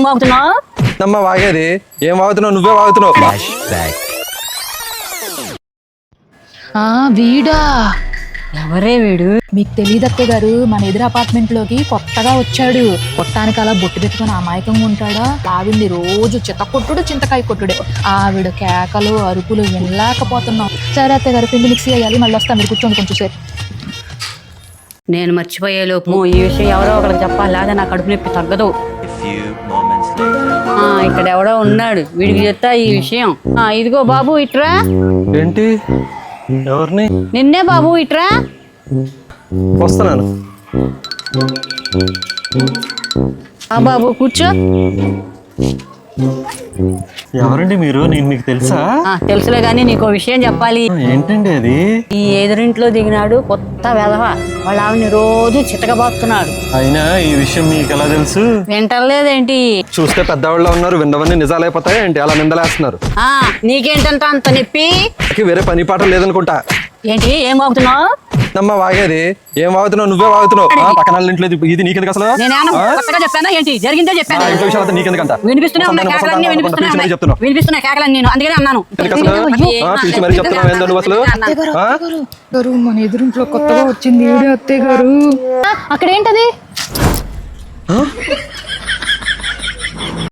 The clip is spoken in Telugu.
వాగుతున్నావు? నమ్మ వాగేది ఏం వాగుతున్నావు? నువ్వే వాగుతున్నావు. వీడా ఎవరే వీడు? మీకు తెలియదు అత్తయ్య గారు, మన ఎదురు అపార్ట్మెంట్ లోకి కొత్తగా వచ్చాడు. కొట్టానికి అలా బొట్టు పెట్టుకుని అమాయకంగా ఉంటాడా. ఆవిడ్ని రోజు చిత్త కొట్టుడు చింతకాయ కొట్టుడే. ఆవిడ కేకలు అరుపులు వినలేకపోతున్నాం. సరే అత్తయ్య గారు, పిండి మిక్సీ అయ్యాలి, మళ్ళీ వస్తా, మీరు కూర్చోండి కొంచెం సేపు. నేను మర్చిపోయేలోపు ఈ విషయం ఎవరో ఒకరికి చెప్పాలి, లేదా నా కడుపు నొప్పి తగ్గదు. ఇక్కడ ఎవడో ఉన్నాడు, వీడికి చెప్తా ఈ విషయం. ఇదిగో బాబు ఇట్రా. ఏంటి? ఎవరిని? నిన్నే బాబు, ఇట్రా. వస్తున్నాను. బాబు కూర్చో. ఎవరండి మీరు? నేను మీకు తెలుసా? తెలుసులే గానీ నీకు విషయం చెప్పాలి. ఏంటండి అది? ఈ ఎదురింట్లో దిగినాడు కొత్త వెధవ, వాళ్ళ ఆవిని రోజు చితకబాస్తున్నాడు. అయినా ఈ విషయం మీకు ఎలా తెలుసు? వింటలేదేంటి? చూస్తే పెద్దవాళ్ళు ఉన్నారు, విన్నవన్నీ నిజాలైపోతాయి ఏంటి? అలా నిందలేస్తున్నారు. నీకేంటంట అంత నొప్పి? వేరే పని పాట లేదనుకుంటా. ఏంటి ఏం వాగుతున్నావు? నమ్మ వాగేది ఏం వాగుతున్నావు? నువ్వే వాగుతున్నావు. పక్కన ఇంట్లో ఇది నీకెందుకు అసలు? చెప్పానా ఏంటి? జరిగిందే చెప్పాను. ఇంట్లో విషయాలు నీకెందుకంట? వినిపిస్తున్నాయి కేకలన్నీ, నేను అందుకనే అన్నాను. పిలిచి మరీ చెప్తున్నావు ఏందో నువ్వు అసలు? మన ఎదురింట్లో కొత్తగా వచ్చింది వీడే అత్తయ్య గారు. అక్కడ ఏంటది?